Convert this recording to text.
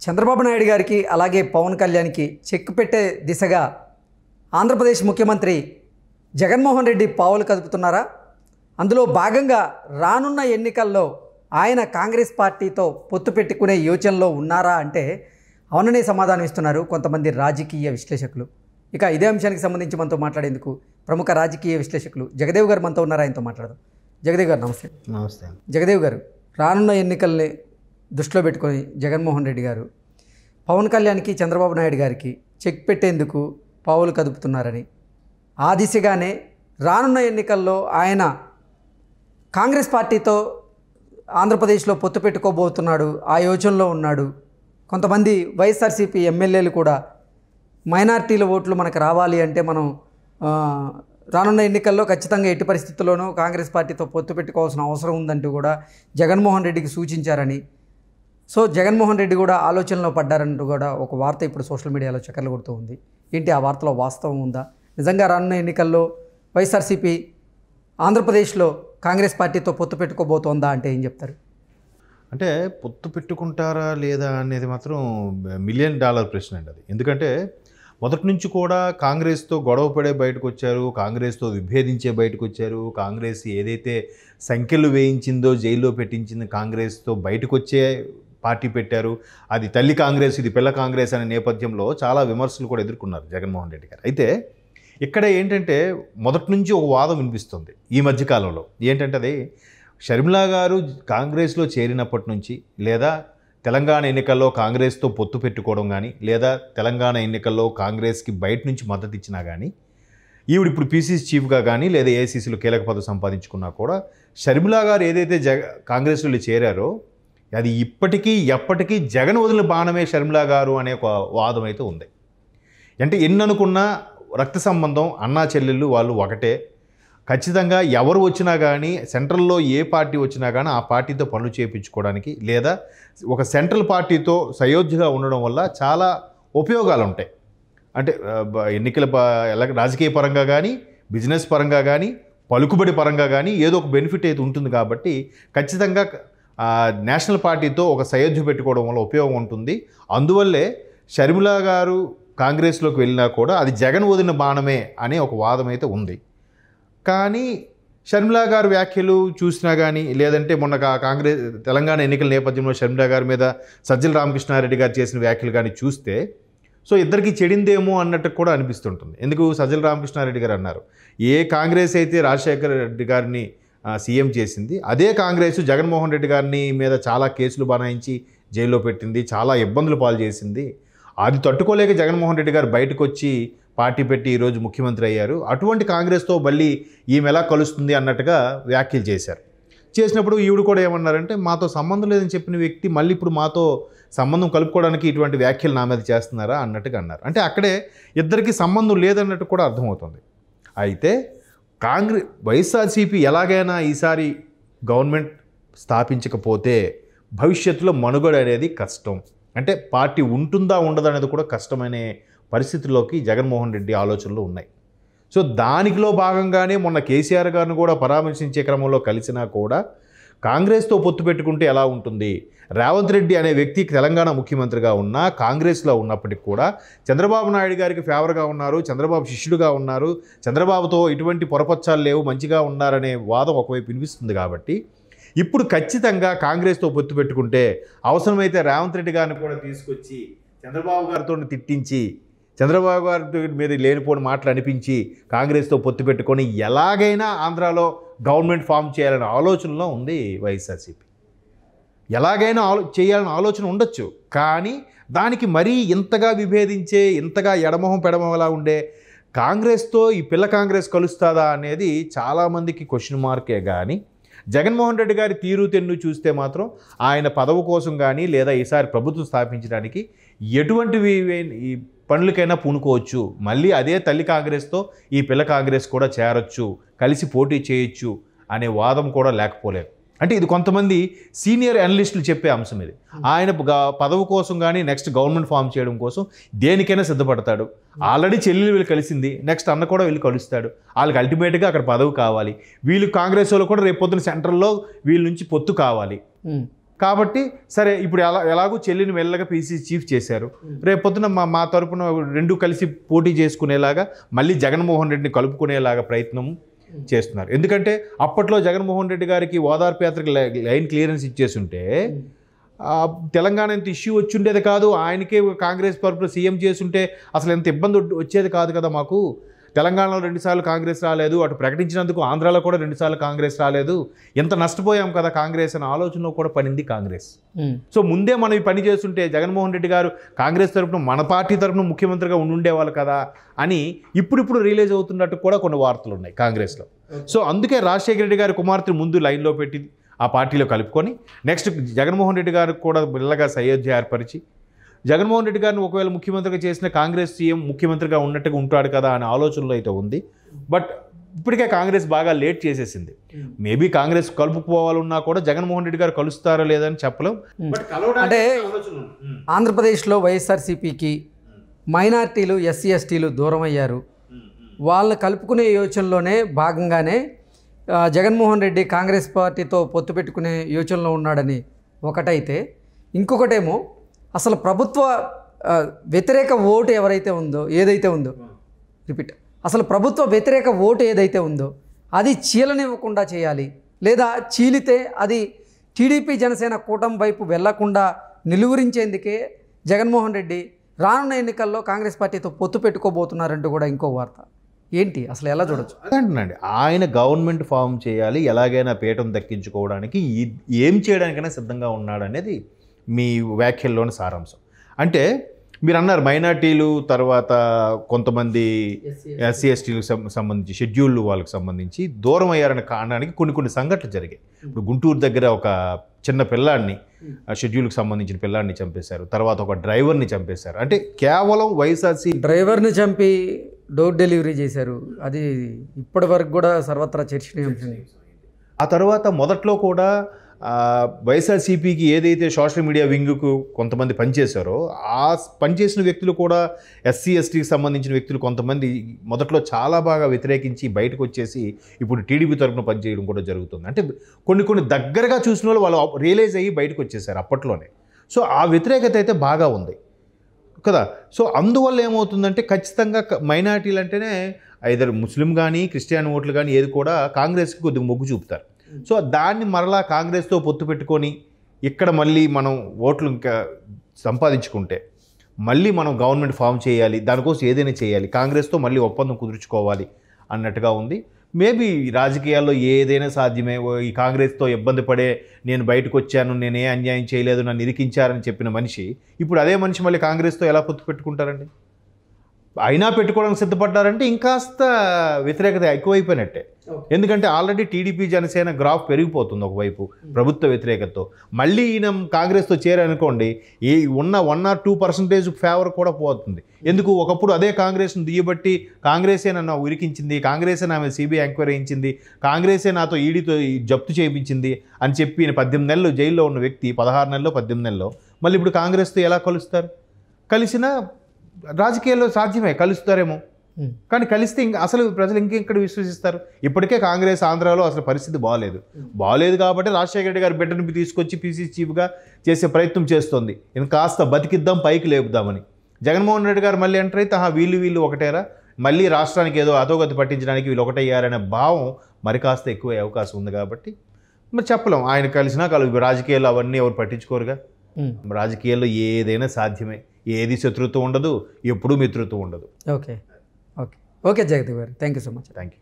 చంద్రబాబు నాయుడు గారికి అలాగే పవన్ కళ్యాణ్కి చెక్ పెట్టే దిశగా ఆంధ్రప్రదేశ్ ముఖ్యమంత్రి జగన్మోహన్ రెడ్డి పావులు కదుపుతున్నారా? అందులో భాగంగా రానున్న ఎన్నికల్లో ఆయన కాంగ్రెస్ పార్టీతో పొత్తు పెట్టుకునే యోచనలో ఉన్నారా అంటే అవుననే సమాధానం ఇస్తున్నారు కొంతమంది రాజకీయ విశ్లేషకులు. ఇక ఇదే అంశానికి సంబంధించి మనతో మాట్లాడేందుకు ప్రముఖ రాజకీయ విశ్లేషకులు జగదేవ్ గారు మనతో ఉన్నారు. ఆయనతో మాట్లాడదాం. జగదేవ్ గారు నమస్తే. నమస్తే. జగదేవ్ గారు, రానున్న ఎన్నికల్ని దృష్టిలో పెట్టుకొని జగన్మోహన్ రెడ్డి గారు పవన్ కళ్యాణ్కి చంద్రబాబు నాయుడు గారికి చెక్ పెట్టేందుకు పావులు కదుపుతున్నారని, ఆ దిశగానే రానున్న ఎన్నికల్లో ఆయన కాంగ్రెస్ పార్టీతో ఆంధ్రప్రదేశ్లో పొత్తు పెట్టుకోబోతున్నాడు, ఆ యోచనలో ఉన్నాడు. కొంతమంది వైఎస్ఆర్సీపీ ఎమ్మెల్యేలు కూడా మైనార్టీల ఓట్లు మనకు రావాలి అంటే మనం రానున్న ఎన్నికల్లో ఖచ్చితంగా ఎట్టి పరిస్థితుల్లోనూ కాంగ్రెస్ పార్టీతో పొత్తు పెట్టుకోవాల్సిన అవసరం ఉందంటూ కూడా జగన్మోహన్ రెడ్డికి సూచించారని, సో జగన్మోహన్ రెడ్డి కూడా ఆలోచనలో పడ్డారంటూ కూడా ఒక వార్త ఇప్పుడు సోషల్ మీడియాలో చక్కర్లు కొడుతూ ఉంది. ఏంటి ఆ వార్తలో వాస్తవం ఉందా? నిజంగా రానున్న ఎన్నికల్లో వైఎస్ఆర్సీపీ ఆంధ్రప్రదేశ్లో కాంగ్రెస్ పార్టీతో పొత్తు పెట్టుకోబోతోందా అంటే ఏం చెప్తారు? అంటే పొత్తు పెట్టుకుంటారా లేదా అనేది మాత్రం $1 మిలియన్ ప్రశ్న అండి అది. ఎందుకంటే మొదటి నుంచి కూడా కాంగ్రెస్తో గొడవ పడే బయటకు వచ్చారు, కాంగ్రెస్తో విభేదించే బయటకు వచ్చారు. కాంగ్రెస్ ఏదైతే సంఖ్యలు వేయించిందో, జైల్లో పెట్టించింది కాంగ్రెస్తో బయటకు వచ్చే పార్టీ పెట్టారు. అది తల్లి కాంగ్రెస్, ఇది పిల్ల కాంగ్రెస్ అనే నేపథ్యంలో చాలా విమర్శలు కూడా ఎదుర్కొన్నారు జగన్మోహన్ రెడ్డి గారు. అయితే ఇక్కడ ఏంటంటే మొదటి నుంచి ఒక వాదం వినిపిస్తుంది ఈ మధ్యకాలంలో. ఏంటంటే అది షర్మిలా గారు కాంగ్రెస్లో చేరినప్పటి నుంచి, లేదా తెలంగాణ ఎన్నికల్లో కాంగ్రెస్తో పొత్తు పెట్టుకోవడం కానీ, లేదా తెలంగాణ ఎన్నికల్లో కాంగ్రెస్కి బయట నుంచి మద్దతు ఇచ్చినా కానీ, ఈవిడ ఇప్పుడు పీసీసీ చీఫ్గా కానీ లేదా ఏఐసీసీలో కీలక పదవి సంపాదించుకున్నా కూడా షర్మిలా గారు ఏదైతే కాంగ్రెస్లో చేరారో అది ఇప్పటికీ ఎప్పటికీ జగన్ వదిలిన బాణమే షర్మిలా గారు అనే ఒక వాదం అయితే ఉంది. అంటే ఎన్ననుకున్నా రక్త సంబంధం, అన్నా చెల్లెళ్ళు వాళ్ళు ఒకటే. ఖచ్చితంగా ఎవరు వచ్చినా కానీ, సెంట్రల్లో ఏ పార్టీ వచ్చినా కానీ ఆ పార్టీతో పనులు చేయించుకోవడానికి, లేదా ఒక సెంట్రల్ పార్టీతో సయోధ్యగా ఉండడం వల్ల చాలా ఉపయోగాలు ఉంటాయి. అంటే ఎన్నికల రాజకీయ పరంగా కానీ, బిజినెస్ పరంగా కానీ, పలుకుబడి పరంగా కానీ ఏదో ఒక బెనిఫిట్ అయితే ఉంటుంది. కాబట్టి ఖచ్చితంగా నేషనల్ పార్టీతో ఒక సయోధ్య పెట్టుకోవడం వల్ల ఉపయోగం ఉంటుంది. అందువల్లే షర్మిలా గారు కాంగ్రెస్లోకి వెళ్ళినా కూడా అది జగన్ వదిలిన బాణమే అనే ఒక వాదం అయితే ఉంది. కానీ షర్మిలా గారు వ్యాఖ్యలు చూసినా కానీ, లేదంటే మొన్న కాంగ్రెస్ తెలంగాణ ఎన్నికల నేపథ్యంలో షర్మిలా గారి మీద సజ్జల రామకృష్ణారెడ్డి గారు చేసిన వ్యాఖ్యలు కానీ చూస్తే, సో ఇద్దరికి చెడిందేమో అన్నట్టు కూడా అనిపిస్తుంటుంది. ఎందుకు సజ్జల రామకృష్ణారెడ్డి గారు అన్నారు, ఏ కాంగ్రెస్ అయితే రాజశేఖర రెడ్డి గారిని సీఎం చేసింది, అదే కాంగ్రెస్ జగన్మోహన్ రెడ్డి గారిని మీద చాలా కేసులు బనాయించి జైల్లో పెట్టింది, చాలా ఇబ్బందులు పాలు చేసింది. అది తట్టుకోలేక జగన్మోహన్ రెడ్డి గారు బయటకు వచ్చి పార్టీ పెట్టి ఈరోజు ముఖ్యమంత్రి అయ్యారు. అటువంటి కాంగ్రెస్తో మళ్ళీ ఈమె ఎలా కలుస్తుంది అన్నట్టుగా వ్యాఖ్యలు చేశారు. చేసినప్పుడు ఈవిడ కూడా ఏమన్నారంటే, మాతో సంబంధం లేదని చెప్పిన వ్యక్తి మళ్ళీ ఇప్పుడు మాతో సంబంధం కలుపుకోవడానికి ఇటువంటి వ్యాఖ్యలు నా మీద చేస్తున్నారా అన్నట్టుగా అన్నారు. అంటే అక్కడే ఇద్దరికి సంబంధం లేదన్నట్టు కూడా అర్థమవుతుంది. అయితే వైఎస్ఆర్సీపీ ఎలాగైనా ఈసారి గవర్నమెంట్ స్థాపించకపోతే భవిష్యత్తులో మనుగడ అనేది కష్టం. అంటే పార్టీ ఉంటుందా ఉండదా అనేది కూడా కష్టమనే పరిస్థితుల్లోకి జగన్మోహన్ రెడ్డి ఆలోచనలు ఉన్నాయి. సో దానిలో భాగంగానే మొన్న కేసీఆర్ గారిని కూడా పరామర్శించే క్రమంలో కలిసినా కూడా కాంగ్రెస్తో పొత్తు పెట్టుకుంటే ఎలా ఉంటుంది, రేవంత్ రెడ్డి అనే వ్యక్తి తెలంగాణ ముఖ్యమంత్రిగా ఉన్నా కాంగ్రెస్లో ఉన్నప్పటికీ కూడా చంద్రబాబు నాయుడు గారికి ఫేవర్గా ఉన్నారు, చంద్రబాబు శిష్యుడుగా ఉన్నారు, చంద్రబాబుతో ఎటువంటి పొరపచ్చాలు లేవు, మంచిగా ఉన్నారనే వాదం ఒకవైపు వినిపిస్తుంది. కాబట్టి ఇప్పుడు ఖచ్చితంగా కాంగ్రెస్తో పొత్తు పెట్టుకుంటే అవసరమైతే రేవంత్ రెడ్డి గారిని కూడా తీసుకొచ్చి చంద్రబాబు గారితో తిట్టించి, చంద్రబాబు గారి మీద లేనిపోని మాటలు అనిపించి కాంగ్రెస్తో పొత్తు పెట్టుకొని ఎలాగైనా ఆంధ్రాలో గవర్నమెంట్ ఫామ్ చేయాలనే ఆలోచనలో ఉంది వైఎస్ఆర్సీపీ. ఎలాగైనా చేయాలనే ఆలోచన ఉండొచ్చు, కానీ దానికి మరీ ఇంతగా విభేదించే, ఇంతగా ఎడమొహం పెడమొహలా ఉండే కాంగ్రెస్తో ఈ పిల్ల కాంగ్రెస్ కలుస్తుందా అనేది చాలామందికి క్వశ్చన్ మార్కే. కానీ జగన్మోహన్ రెడ్డి గారి తీరుతెన్ను చూస్తే మాత్రం ఆయన పదవి కోసం కానీ, లేదా ఈసారి ప్రభుత్వం స్థాపించడానికి ఎటువంటివి ఈ పనులకైనా పూనుకోవచ్చు. మళ్ళీ అదే తల్లి కాంగ్రెస్తో ఈ పిల్ల కాంగ్రెస్ కూడా చేరొచ్చు, కలిసి పోటీ చేయొచ్చు అనే వాదం కూడా లేకపోలేదు. అంటే ఇది కొంతమంది సీనియర్ అనలిస్టులు చెప్పే అంశం. ఇది ఆయన పదవి కోసం కానీ, నెక్స్ట్ గవర్నమెంట్ ఫామ్ చేయడం కోసం దేనికైనా సిద్ధపడతాడు. ఆల్రెడీ చెల్లెలు వీళ్ళు కలిసింది, నెక్స్ట్ అన్న కూడా వీళ్ళు కలుస్తాడు. వాళ్ళకి అల్టిమేట్గా అక్కడ పదవి కావాలి. వీళ్ళు కాంగ్రెస్ వాళ్ళు కూడా రేపు పొద్దున సెంట్రల్లో వీళ్ళ నుంచి పొత్తు కావాలి. కాబట్టి సరే ఇప్పుడు ఎలాగూ చెల్లిని మెల్లగా పీసీసీ చీఫ్ చేశారు. రేపు పొద్దున మా తరపున రెండు కలిసి పోటీ చేసుకునేలాగా మళ్ళీ జగన్మోహన్ రెడ్డిని కలుపుకునేలాగా ప్రయత్నం చేస్తున్నారు. ఎందుకంటే అప్పట్లో జగన్మోహన్ రెడ్డి గారికి ఓదార్పు యాత్రకి లైన్ క్లియరెన్స్ ఇచ్చేసి ఉంటే తెలంగాణ ఎంత ఇష్యూ వచ్చి ఉండేది కాదు. ఆయనకే కాంగ్రెస్ తరపున సీఎం చేసుంటే అసలు ఎంత ఇబ్బంది వచ్చేది కాదు కదా. మాకు తెలంగాణలో 2 సార్లు కాంగ్రెస్ రాలేదు, అటు ప్రకటించినందుకు ఆంధ్రాలో కూడా 2 సార్లు కాంగ్రెస్ రాలేదు, ఎంత నష్టపోయాం కదా కాంగ్రెస్ అనే ఆలోచనలో కూడా పడింది కాంగ్రెస్. సో ముందే మనం ఈ పని చేస్తుంటే జగన్మోహన్ రెడ్డి గారు కాంగ్రెస్ తరపున మన పార్టీ తరపున ముఖ్యమంత్రిగా ఉండేవాళ్ళు కదా అని ఇప్పుడు రిలీజ్ అవుతున్నట్టు కూడా కొన్ని వార్తలు ఉన్నాయి కాంగ్రెస్లో. సో అందుకే రాజశేఖర రెడ్డి గారి కుమార్తె ముందు లైన్లో పెట్టి ఆ పార్టీలో కలుపుకొని నెక్స్ట్ జగన్మోహన్ రెడ్డి గారికి కూడా బిల్లగా సయోధ్య ఏర్పరిచి జగన్మోహన్ రెడ్డి గారిని ఒకవేళ ముఖ్యమంత్రిగా చేసిన కాంగ్రెస్ సీఎం ముఖ్యమంత్రిగా ఉన్నట్టుగా ఉంటాడు కదా అనే ఆలోచనలో అయితే ఉంది. బట్ ఇప్పటికే కాంగ్రెస్ బాగా లేట్ చేసేసింది. మేబీ కాంగ్రెస్ కలుపుకోవాలన్నా కూడా జగన్మోహన్ రెడ్డి గారు కలుస్తారో లేదని చెప్పలేం. అంటే ఆంధ్రప్రదేశ్లో వైఎస్ఆర్సీపీకి మైనార్టీలు ఎస్సీ ఎస్టీలు దూరం అయ్యారు. వాళ్ళని కలుపుకునే యోచనలోనే భాగంగానే జగన్మోహన్ రెడ్డి కాంగ్రెస్ పార్టీతో పొత్తు పెట్టుకునే యోచనలో ఉన్నాడని ఒకటైతే, ఇంకొకటేమో అసలు ప్రభుత్వ వ్యతిరేక ఓటు ఏదైతే ఉందో అసలు ప్రభుత్వ వ్యతిరేక ఓటు ఏదైతే ఉందో అది చీలనివ్వకుండా చేయాలి, లేదా చీలితే అది టీడీపీ జనసేన కూటమి వైపు వెళ్లకుండా నిలువరించేందుకే జగన్మోహన్ రెడ్డి రానున్న ఎన్నికల్లో కాంగ్రెస్ పార్టీతో పొత్తు పెట్టుకోబోతున్నారంటూ కూడా ఇంకో వార్త. ఏంటి అసలు ఎలా చూడొచ్చు? అదేంటండి, ఆయన గవర్నమెంట్ ఫామ్ చేయాలి, ఎలాగైనా పీఠం దక్కించుకోవడానికి ఏం చేయడానికైనా సిద్ధంగా ఉన్నాడనేది మీ వ్యాఖ్యల్లోని సారాంశం. అంటే మీరు అన్నారు మైనార్టీలు, తర్వాత కొంతమంది ఎస్సీ ఎస్టీలకు సంబంధించి షెడ్యూల్డ్ వాళ్ళకి సంబంధించి దూరం అయ్యారనే కారణానికి కొన్ని సంఘటనలు జరిగాయి. ఇప్పుడు గుంటూరు దగ్గర ఒక చిన్న పిల్లాడిని, షెడ్యూల్కి సంబంధించిన పిల్లాడిని చంపేశారు. తర్వాత ఒక డ్రైవర్ని చంపేశారు. అంటే కేవలం వైఎస్ఆర్సీ డ్రైవర్ని చంపి డోర్ డెలివరీ చేశారు. అది ఇప్పటి వరకు కూడా సర్వత్రా చర్చనీయాంశం. ఆ తర్వాత మొదట్లో కూడా వైఎస్ఆర్సీపీకి ఏదైతే సోషల్ మీడియా వింగ్కు కొంతమంది పనిచేశారో ఆ పనిచేసిన వ్యక్తులు కూడా ఎస్సీ ఎస్టీకి సంబంధించిన వ్యక్తులు కొంతమంది మొదట్లో చాలా బాగా వ్యతిరేకించి బయటకు వచ్చేసి ఇప్పుడు టీడీపీ తరఫున పనిచేయడం కూడా జరుగుతుంది. అంటే కొన్ని దగ్గరగా చూసిన వాళ్ళు రియలైజ్ అయ్యి బయటకు వచ్చేసారు అప్పట్లోనే. సో ఆ వ్యతిరేకత అయితే బాగా ఉంది కదా. సో అందువల్ల ఏమవుతుందంటే ఖచ్చితంగా మైనారిటీలు అంటేనే ఐదర్ ముస్లిం కానీ క్రిస్టియన్ ఓట్లు కానీ ఏది కూడా కాంగ్రెస్కి కొద్దిగా మొగ్గు చూపుతారు. సో దాన్ని మరలా కాంగ్రెస్తో పొత్తు పెట్టుకొని ఇక్కడ మళ్ళీ మనం ఓట్లు ఇంకా సంపాదించుకుంటే మళ్ళీ మనం గవర్నమెంట్ ఫామ్ చేయాలి, దానికోసం ఏదైనా చేయాలి, కాంగ్రెస్తో మళ్ళీ ఒప్పందం కుదుర్చుకోవాలి అన్నట్టుగా ఉంది. మేబీ రాజకీయాల్లో ఏదైనా సాధ్యమే. ఈ కాంగ్రెస్తో ఇబ్బంది పడే నేను బయటకు వచ్చాను, నేనే అన్యాయం చేయలేదు, నన్ను ఇరికించారని చెప్పిన మనిషి ఇప్పుడు అదే మనిషి మళ్ళీ కాంగ్రెస్తో ఎలా పొత్తు పెట్టుకుంటారండి? అయినా పెట్టుకోవడానికి సిద్ధపడ్డారంటే ఇంకాస్త వ్యతిరేకత ఎక్కువైపోయినట్టే. ఎందుకంటే ఆల్రెడీ టీడీపీ జనసేన గ్రాఫ్ పెరిగిపోతుంది ఒకవైపు ప్రభుత్వ వ్యతిరేకతతో. మళ్ళీ ఈయన కాంగ్రెస్తో చేరనుకోండి, ఈ ఉన్న 1 or 2% ఫేవర్ కూడా పోతుంది. ఎందుకు? ఒకప్పుడు అదే కాంగ్రెస్ను దియ్యబట్టి కాంగ్రెసే నన్ను ఉరికించింది, కాంగ్రెసే నా మీద సిబిఐ ఎంక్వైరీ ఇచ్చింది, కాంగ్రెసే నాతో ఈడీతో జప్తు చేయించింది అని చెప్పి 18 నెలలు జైల్లో ఉన్న వ్యక్తి 16 నెలలో 18 నెలలో మళ్ళీ ఇప్పుడు కాంగ్రెస్తో ఎలా కలుస్తారు? కలిసినా రాజకీయాల్లో సాధ్యమే, కలుస్తారేమో, కానీ కలిస్తే అసలు ప్రజలు ఇంకెక్కడ విశ్వసిస్తారు? ఇప్పటికే కాంగ్రెస్ ఆంధ్రాలో అసలు పరిస్థితి బాగాలేదు కాబట్టి రాజశేఖర రెడ్డి గారి బిడ్డని తీసుకొచ్చి పీసీసీ చీఫ్గా చేసే ప్రయత్నం చేస్తోంది. ఇంకా కాస్త బతికిద్దాం, పైకి లేపుదామని. జగన్మోహన్ రెడ్డి గారు మళ్ళీ ఎంటర్ అయితే వీళ్ళు ఒకటేరా, మళ్ళీ రాష్ట్రానికి ఏదో అధోగతి పట్టించడానికి వీళ్ళు ఒకటయ్యారనే భావం మరి కాస్త ఎక్కువ అవకాశం ఉంది. కాబట్టి మరి చెప్పలేం, ఆయన కలిసినా రాజకీయాల్లో అవన్నీ ఎవరు పట్టించుకోరుగా. రాజకీయాల్లో ఏదైనా సాధ్యమే, ఏది శత్రుత్వం ఉండదు, ఎప్పుడూ మిత్రుత్వం ఉండదు. ఓకే జగదీప్ గారు, thank you so much. Thank you.